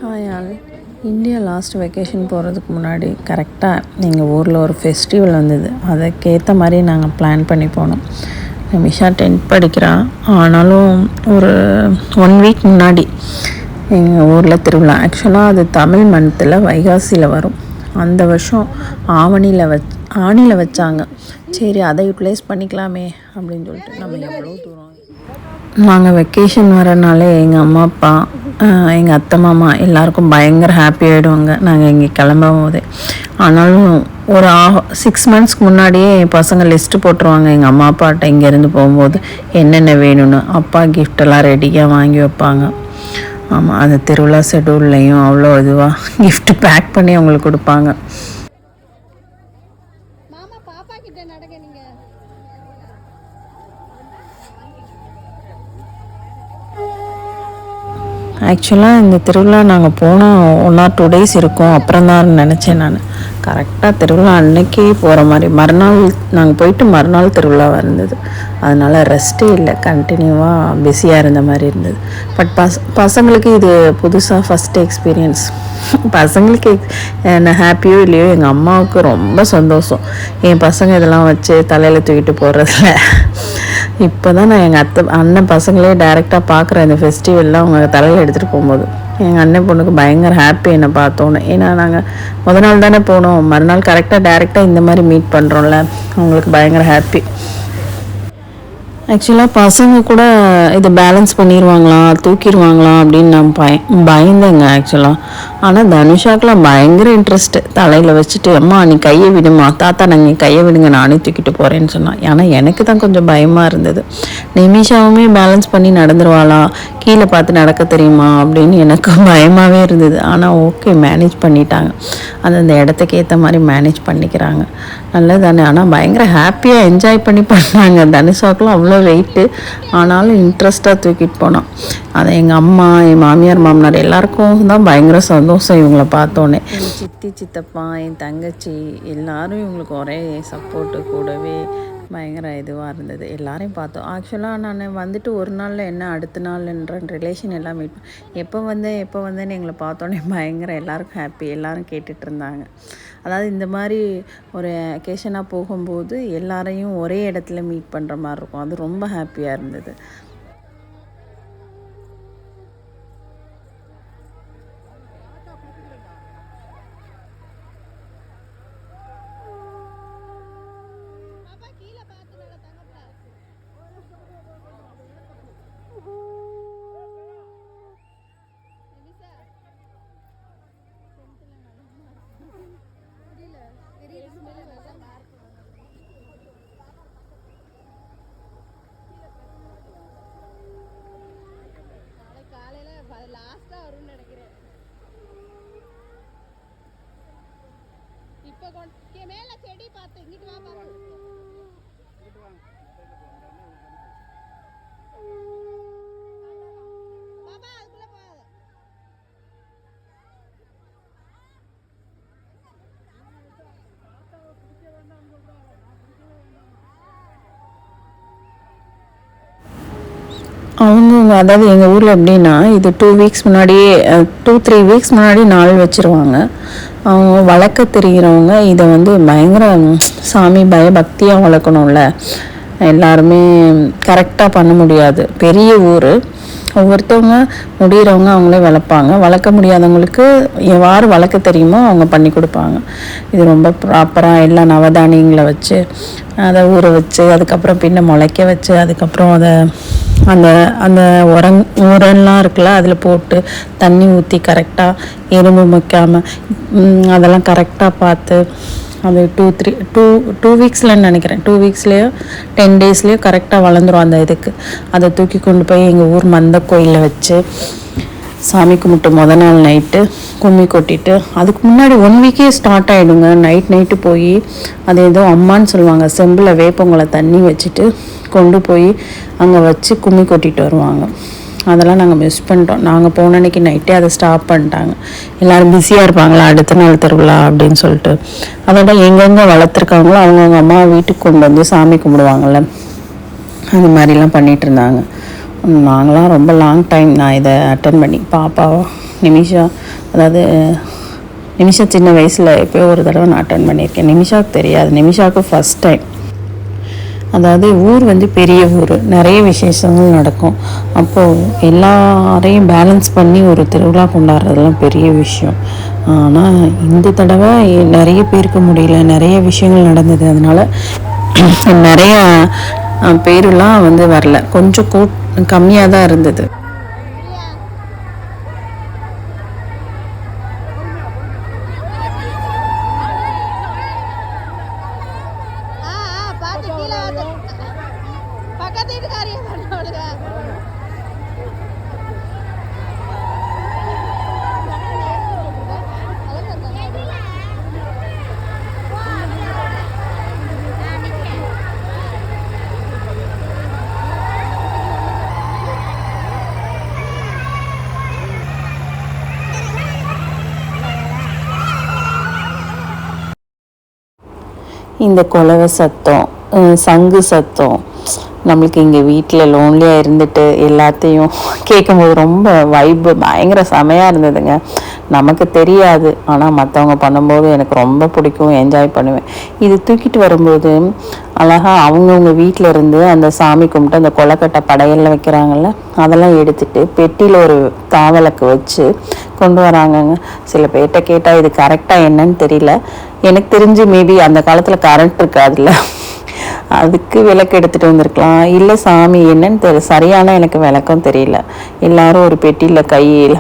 Hi all. India last vacation போகிறதுக்கு முன்னாடி கரெக்டாக எங்கள் ஊரில் ஒரு ஃபெஸ்டிவல் வந்தது. அதுக்கேற்ற மாதிரி நாங்கள் பிளான் பண்ணி போனோம். நிமிஷா 10th படிக்கிறான். ஆனாலும் ஒரு 1 வீக் முன்னாடி எங்கள் ஊரில் திருவிழா. ஆக்சுவலாக அது தமிழ் மந்த்தில் வைகாசியில் வரும். அந்த வருஷம் ஆணியில் வச்சாங்க. சரி, அதை யூட்டிலைஸ் பண்ணிக்கலாமே அப்படின்னு சொல்லிட்டு நம்ம எவ்வளோ தூரம் நாங்கள் வெக்கேஷன் வரனாலே எங்கள் அம்மா அப்பா எங்கள் அத்தை மாமா எல்லாருக்கும் பயங்கர ஹாப்பி ஆகிடுவாங்க நாங்கள் இங்கே கிளம்பும் போதே. ஆனாலும் ஒரு 6 monthsக்கு முன்னாடியே என் பசங்க லிஸ்ட்டு போட்டுருவாங்க எங்கள் அம்மா அப்பாட்ட இங்கேருந்து போகும்போது என்னென்ன வேணும்னு. அப்பா கிஃப்டெல்லாம் ரெடியாக வாங்கி வைப்பாங்க. ஆமாம், அந்த திருவிழா ஷெடியூல்லையும் அவ்வளோ இதுவாக கிஃப்ட் பேக் பண்ணி அவங்களுக்கு கொடுப்பாங்க. ஆக்சுவலாக இந்த திருவிழா நாங்கள் போனால் 1 or 2 days இருக்கும். அப்புறம் தான் நினச்சேன் நான். கரெக்டாக திருவிழா அன்னைக்கே போகிற மாதிரி மறுநாள் நாங்கள் போயிட்டு மறுநாள் திருவிழா இருந்தது. அதனால் ரெஸ்ட்டே இல்லை, கண்டினியூவாக பிஸியாக இருந்த மாதிரி இருந்தது. பட் பசங்களுக்கு இது புதுசாக ஃபஸ்ட்டு எக்ஸ்பீரியன்ஸ். பசங்களுக்கு என்ன ஹாப்பியோ இல்லையோ, எங்கள் அம்மாவுக்கு ரொம்ப சந்தோஷம் என் பசங்க இதெல்லாம் வச்சு தலையில் தூக்கிட்டு போகிறதில்ல. இப்போ தான் நான் எங்கள் அண்ணன் பசங்களே டைரெக்டாக பார்க்குறேன் இந்த ஃபெஸ்டிவல்லாம் அவங்க தலையில் எடுத்துகிட்டு போகும்போது. எங்கள் அண்ணன் பொண்ணுக்கு பயங்கர ஹாப்பி என்னை பார்த்தோன்னு. ஏன்னா நாங்கள் முத நாள் தானே போனோம், மறுநாள் கரெக்டாக டைரெக்டாக இந்த மாதிரி மீட் பண்ணுறோம்ல, அவங்களுக்கு பயங்கர ஹாப்பி. ஆக்சுவலாக பசங்க கூட இதை பேலன்ஸ் பண்ணிடுவாங்களா தூக்கிடுவாங்களா அப்படின்னு நான் பயந்தேங்க ஆக்சுவலாக. ஆனால் தனுஷாக்கெலாம் பயங்கர இன்ட்ரெஸ்ட்டு. தலையில் வச்சுட்டு அம்மா நீ கையை விடுமா, தாத்தா நாங்கள் கையை விடுங்க நானே தூக்கிட்டு போகிறேன்னு சொன்னான். ஆனால் எனக்கு தான் கொஞ்சம் பயமாக இருந்தது. நிமிஷாவுமே பேலன்ஸ் பண்ணி நடந்துருவாளா, கீழே பார்த்து நடக்க தெரியுமா அப்படின்னு எனக்கு பயமாகவே இருந்தது. ஆனால் ஓகே, மேனேஜ் பண்ணிட்டாங்க. அந்த இடத்துக்கு ஏற்ற மாதிரி மேனேஜ் பண்ணிக்கிறாங்க. நல்லது தானே. ஆனால் பயங்கர ஹாப்பியாக என்ஜாய் பண்ணாங்க. தனுஷாக்கெலாம் அவ்வளோ வெயிட்டு, ஆனாலும் இன்ட்ரெஸ்ட்டாக தூக்கிட்டு போனான். அதை எங்கள் அம்மா என் மாமியார் மாமனார் எல்லாருக்கும் தான் பயங்கர சந்தோஷம் இவங்கள பார்த்தோன்னே. என் சித்தி சித்தப்பா என் தங்கச்சி எல்லாரும் இவங்களுக்கு ஒரே சப்போர்ட்டு, கூடவே பயங்கர இதுவாக இருந்தது. எல்லாரையும் பார்த்தோம். ஆக்சுவலாக நான் வந்துட்டு ஒரு நாளில் என்ன அடுத்த நாள்ன்ற ரிலேஷன் எல்லாம் மீட் எப்போ வந்தேன்னு எங்களை பார்த்தோன்னே பயங்கர எல்லாருக்கும் ஹாப்பி. எல்லோரும் கேட்டுட்டு இருந்தாங்க. அதாவது இந்த மாதிரி ஒரு அக்கேஷனாக போகும்போது எல்லாரையும் ஒரே இடத்துல மீட் பண்ணுற மாதிரி இருக்கும். அது ரொம்ப ஹாப்பியாக இருந்தது. லாஸ்டா வரும்னு நினைக்கிறேன். இப்ப மேல செடி பார்த்து இங்கிட்டு வா பாரு. பாபா அதுக்குள்ள போகாத. அவங்க அதாவது எங்கள் ஊரில் எப்படின்னா இது 2 weeks முன்னாடியே 2-3 weeks முன்னாடி நாள் வச்சுருவாங்க. அவங்க வளர்க்க தெரிகிறவங்க இதை பயங்கர சாமி பயபக்தியாக வளர்க்கணும்ல. எல்லாருமே கரெக்டாக பண்ண முடியாது. பெரிய ஊர், ஒவ்வொருத்தவங்க முடிகிறவங்க அவங்களே வளர்ப்பாங்க. வளர்க்க முடியாதவங்களுக்கு எவ்வாறு வளர்க்க தெரியுமோ அவங்க பண்ணி கொடுப்பாங்க. இது ரொம்ப ப்ராப்பராக எல்லா நவதானியங்களை வச்சு அதை ஊற வச்சு அதுக்கப்புறம் பின்ன முளைக்க வச்சு அதுக்கப்புறம் அதை அந்த உரம்லாம் இருக்குல்ல அதில் போட்டு தண்ணி ஊற்றி கரெக்டாக எறும்பு வைக்காமல் அதெல்லாம் கரெக்டாக பார்த்து அது 2 weeksலன்னு நினைக்கிறேன். 2 weeksலேயோ 10 daysலேயோ கரெக்டாக வளர்ந்துடும். அந்த இதுக்கு அதை தூக்கி கொண்டு போய் எங்கள் ஊர் மந்த கோயிலில் வச்சு சாமி கும்பிட்டு முத நாள் நைட்டு கும்மி கொட்டிட்டு அதுக்கு முன்னாடி 1 week ஸ்டார்ட் ஆகிடுங்க. நைட்டு போய் அது ஏதோ அம்மான்னு சொல்லுவாங்க, செம்பில் வேப்பங்குளை தண்ணி வச்சுட்டு கொண்டு போய் அங்கே வச்சு கும்மி கொட்டிட்டு வருவாங்க. அதெல்லாம் நாங்கள் மிஸ் பண்ணிட்டோம். நாங்கள் போன அன்றைக்கி நைட்டே அதை ஸ்டாப் பண்ணிட்டாங்க. எல்லோரும் பிஸியாக இருப்பாங்களா அடுத்த நாள் திருவிழா அப்படின்னு சொல்லிட்டு. அதோட எங்கெங்கே வளர்த்துருக்காங்களோ அவங்கவுங்க அம்மா வீட்டுக்கு கொண்டு சாமி கும்பிடுவாங்கள்ல, அந்த மாதிரிலாம் பண்ணிகிட்டு இருந்தாங்க. நாங்களாம் ரொம்ப லாங் டைம் நான் இதை அட்டன் பண்ணி பாப்பாவோ நிமிஷா அதாவது நிமிஷா சின்ன வயசில் எப்போயோ ஒரு தடவை நான் அட்டன் பண்ணியிருக்கேன். நிமிஷாவுக்கு தெரியாது, நிமிஷாவுக்கு ஃபஸ்ட் டைம். அதாவது ஊர் வந்து பெரிய ஊர், நிறைய விசேஷங்கள் நடக்கும். அப்போது எல்லாரையும் பேலன்ஸ் பண்ணி ஒரு திருவிழா கொண்டாடுறதுலாம் பெரிய விஷயம். ஆனால் இந்த தடவை நிறைய பேருக்கு முடியல, நிறைய விஷயங்கள் நடந்தது. அதனால் நிறைய பேரெலாம் வந்து வரல, கொஞ்சம் கம்மியாக தான் இருந்தது. பார்த்து கீழே பக்கத்து வீட்டுக்காரியா பண்ணவளுங்க. இந்த குலவை சத்தம், சங்கு சத்தம், நம்மளுக்கு இங்கே வீட்டில் லோன்லியாக இருந்துட்டு எல்லாத்தையும் கேட்கும்போது ரொம்ப வைப்பு பயங்கர செமையாக இருந்ததுங்க. நமக்கு தெரியாது, ஆனால் மற்றவங்க பண்ணும்போது எனக்கு ரொம்ப பிடிக்கும், என்ஜாய் பண்ணுவேன். இது தூக்கிட்டு வரும்போது அழகாக அவங்கவுங்க வீட்டில் இருந்து அந்த சாமி கும்பிட்டு அந்த கொலக்கட்டை படையலில் வைக்கிறாங்கள்ல, அதெல்லாம் எடுத்துகிட்டு பெட்டியில் ஒரு தாவலுக்கு வச்சு கொண்டு வராங்கங்க. சில பேர்கிட்ட கேட்டால் இது கரெக்டாக என்னன்னு தெரியல. எனக்கு தெரிஞ்சு மேபி அந்த காலத்தில் கரண்ட் இருக்காதுல்ல, அதுக்கு விளக்கு எடுத்துகிட்டு வந்திருக்கலாம். இல்லை சாமி என்னன்னு சரியான எனக்கு விளக்கம் தெரியல. எல்லாரும் ஒரு பெட்டியில் கையில்,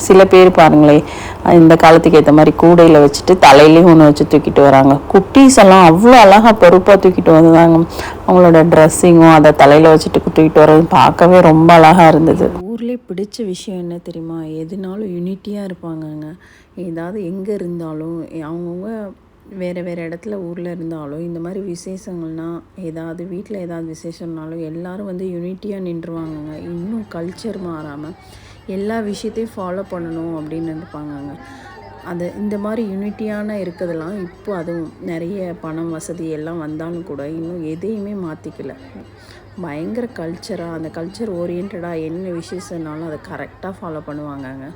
சில பேர் பாருங்களேன் இந்த காலத்துக்கு ஏற்ற மாதிரி கூடையில் வச்சுட்டு தலையிலையும் ஒன்று வச்சு தூக்கிட்டு வராங்க. குட்டீஸ் எல்லாம் அவ்வளோ அழகாக பொறுப்பாக தூக்கிட்டு வந்தாங்க. அவங்களோட ட்ரெஸ்ஸிங்கும் அதை தலையில் வச்சுட்டு தூக்கிட்டு வர்றது பார்க்கவே ரொம்ப அழகாக இருந்தது. ஊர்லேயே பிடிச்ச விஷயம் என்ன தெரியுமா, எதுனாலும் யூனிட்டியாக இருப்பாங்கங்க. ஏதாவது எங்கே இருந்தாலும் அவங்கவுங்க வேறு வேறு இடத்துல ஊரில் இருந்தாலும் இந்த மாதிரி விசேஷங்கள்னால், ஏதாவது வீட்டில் ஏதாவது விசேஷம்னாலும் எல்லோரும் வந்து யூனிட்டியாக நின்றுவாங்கங்க. இன்னும் கல்ச்சர் மாறாமல் எல்லா விஷயத்தையும் ஃபாலோ பண்ணணும் அப்படின்னு நினைப்பாங்கங்க. அது இந்த மாதிரி யூனிட்டியான இருக்கிறதெல்லாம் இப்போ அதுவும் நிறைய பணம் வசதி எல்லாம் வந்தாலும் கூட இன்னும் எதையுமே மாற்றிக்கல. பயங்கர கல்ச்சராக, அந்த கல்ச்சர் ஓரியன்டாக என்ன விசேஷம்னாலும் அதை கரெக்டாக ஃபாலோ பண்ணுவாங்கங்க.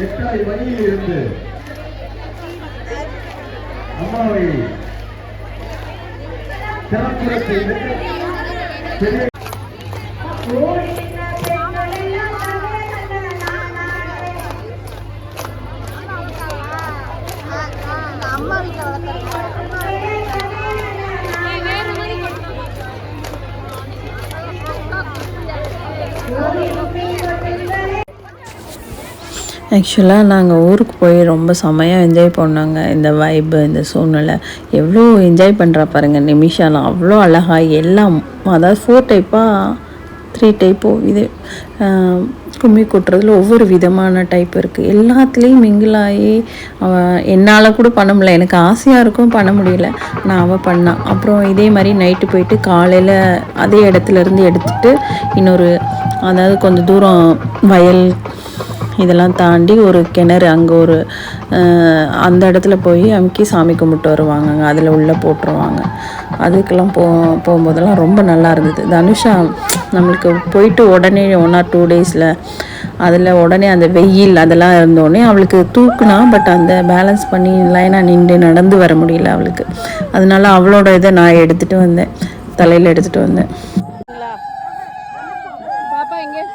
எட்டாய் வழியில் இருந்து அம்மாவை சிறப்புற செய்து பெரிய அம்மா வீட்டில் ஆக்சுவலாக நாங்கள் ஊருக்கு போய் ரொம்ப செமையாக என்ஜாய் பண்ணாங்க. இந்த வைப்பு, இந்த சூழ்நிலை எவ்வளோ என்ஜாய் பண்ணுறா பாருங்கள் நிமிஷாலாம். அவ்வளோ அழகாக எல்லாம், அதாவது 4 டைப்பாக 3 டைப்போ இது கும்மி கொட்டுறதுல ஒவ்வொரு விதமான டைப் இருக்குது. எல்லாத்துலேயும் மிங்கிளாகி என்னால் கூட பண்ண முடியல, எனக்கு ஆசையாக இருக்கும் பண்ண முடியல, நான் அவள் பண்ணான். அப்புறம் இதே மாதிரி நைட்டு போயிட்டு காலையில் அதே இடத்துலேருந்து எடுத்துகிட்டு இன்னொரு, அதாவது கொஞ்சம் தூரம் வயல் இதெல்லாம் தாண்டி ஒரு கிணறு, அங்கே ஒரு அந்த இடத்துல போய் அமுக்கி சாமி கும்பிட்டு வருவாங்க. அதில் உள்ளே போட்டுருவாங்க. அதுக்கெல்லாம் போகும்போதெல்லாம் ரொம்ப நல்லா இருந்தது. தனுஷா நம்மளுக்கு போயிட்டு உடனே 1 or 2 டேஸில் அதில் உடனே அந்த வெயில் அதெல்லாம் இருந்தோடனே அவளுக்கு தூக்குனா, பட் அந்த பேலன்ஸ் பண்ணி லைனாக நின்று நடந்து வர முடியல அவளுக்கு. அதனால அவளோட இதை நான் எடுத்துகிட்டு வந்தேன், தலையில் எடுத்துகிட்டு வந்தேன். பாப்பா எங்கே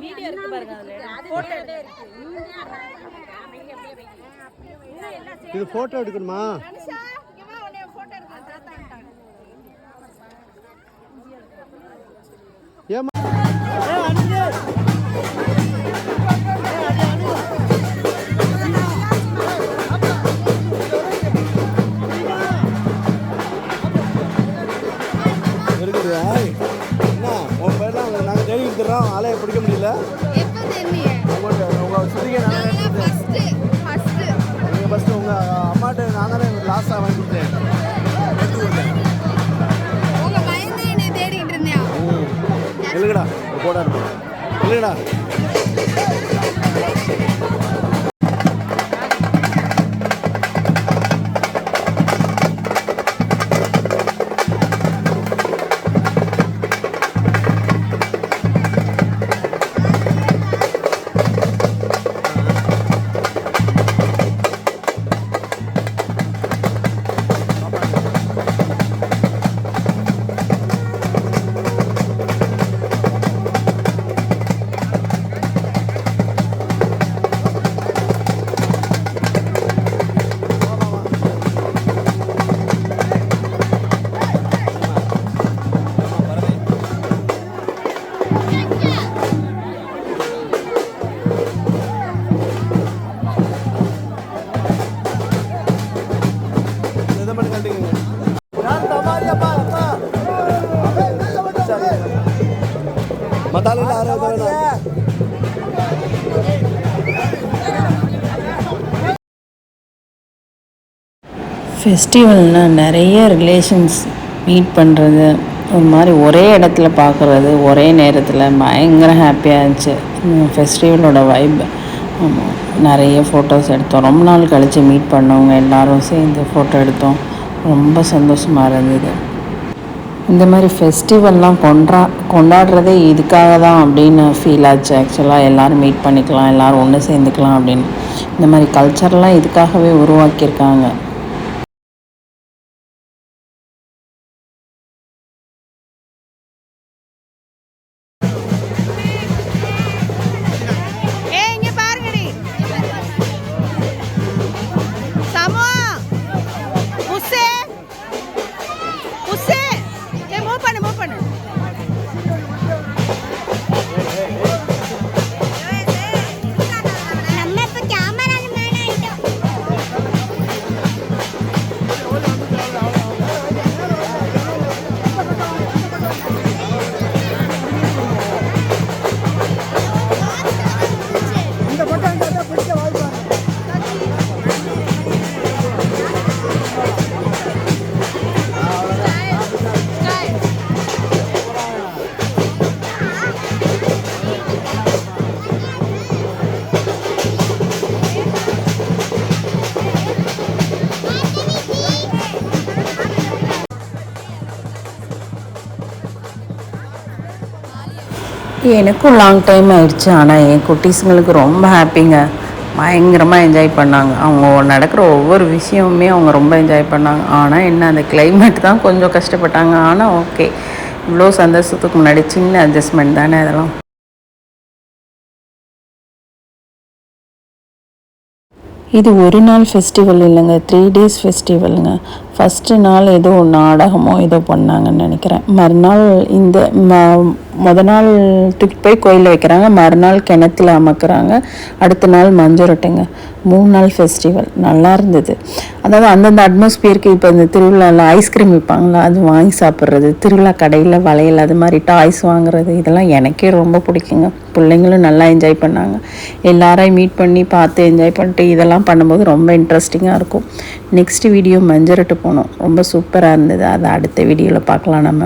வீடியோ இருக்கு பாருங்க, அதுல போட்டோ இருக்கு. இது போட்டோ எடுக்கணுமா? அனுஷா இங்க வா, உன்னை போட்டோ எடுக்கலாம். தாத்தாட்டாங்க ஏமா இருக்குதா? என்ன உன் பேர்லாம் நாங்கள் தேடி எடுத்துடுறோம், ஆலையை பிடிக்க முடியல. எப்போ தெரியுங்க? உங்கள் சுதிக்க நான் நீங்கள் ஃபஸ்ட்டு உங்கள் அம்மாட்ட நான் தானே லாஸ்ட்டாக வாங்கி கொடுத்தேன். உங்க பையன் தான் என்னை தேடிட்டு இருந்தியா? இல்லைங்கடா போடா இருப்போம் இல்லைங்கடா. ஃபெஸ்டிவல்னால் நிறைய ரிலேஷன்ஸ் மீட் பண்ணுறது, ஒரு மாதிரி ஒரே இடத்துல பார்க்குறது, ஒரே நேரத்தில் பயங்கர ஹாப்பியாக இருந்துச்சு ஃபெஸ்டிவலோட வைப். ஆமாம், நிறைய ஃபோட்டோஸ் எடுத்தோம். ரொம்ப நாள் கழித்து மீட் பண்ணவங்க எல்லோரும் சேர்ந்து ஃபோட்டோ எடுத்தோம். ரொம்ப சந்தோஷமாக இருந்தது. இந்த மாதிரி ஃபெஸ்டிவல்லாம் கொண்டாடுறதே இதுக்காக தான் அப்படின்னு ஃபீல் ஆச்சு. ஆக்சுவலாக எல்லோரும் மீட் பண்ணிக்கலாம், எல்லோரும் ஒன்று சேர்ந்துக்கலாம் அப்படின்னு. இந்த மாதிரி கல்ச்சர்லாம் இதுக்காகவே உருவாக்கியிருக்காங்க. எனக்கும் லாங் டைம் ஆயிடுச்சு. ஆனால் என் குட்டீஸுங்களுக்கு ரொம்ப ஹாப்பிங்க. பயங்கரமாக என்ஜாய் பண்ணாங்க. அவங்க நடக்கிற ஒவ்வொரு விஷயமுமே அவங்க ரொம்ப என்ஜாய் பண்ணாங்க. ஆனால் என்ன, அந்த கிளைமேட் தான் கொஞ்சம் கஷ்டப்பட்டாங்க. ஆனால் ஓகே, இவ்வளோ சந்தோஷத்துக்கு முன்னாடி சின்ன அட்ஜஸ்ட்மெண்ட் தானே அதெல்லாம். இது ஒரு நாள் ஃபெஸ்டிவல் இல்லைங்க, 3 days ஃபெஸ்டிவலுங்க. ஃபஸ்ட்டு நாள் ஏதோ நாடகமோ ஏதோ பண்ணாங்கன்னு நினைக்கிறேன். மறுநாள் மொதல் நாள் தூக்கி போய் கோயிலில் வைக்கிறாங்க, மறுநாள் கிணத்துல அமர்க்கிறாங்க, அடுத்த நாள் மஞ்சரட்டைங்க. 3 நாள் ஃபெஸ்டிவல் நல்லா இருந்தது. அதாவது அந்தந்த அட்மாஸ்பியருக்கு இப்போ இந்த திருவிழாவில் ஐஸ்கிரீம் விற்பாங்களா, அது வாங்கி சாப்பிட்றது, திருவிழா கடையில் வளையல் அது மாதிரி டாய்ஸ் வாங்குறது, இதெல்லாம் எனக்கே ரொம்ப பிடிக்குங்க. பிள்ளைங்களும் நல்லா என்ஜாய் பண்ணாங்க. எல்லாரையும் மீட் பண்ணி பார்த்து என்ஜாய் பண்ணிட்டு இதெல்லாம் பண்ணும்போது ரொம்ப இன்ட்ரெஸ்டிங்காக இருக்கும். நெக்ஸ்ட் வீடியோ மஞ்சரட்டு போனோம், ரொம்ப சூப்பராக இருந்தது. அதை அடுத்த வீடியோவில் பார்க்கலாம் நம்ம.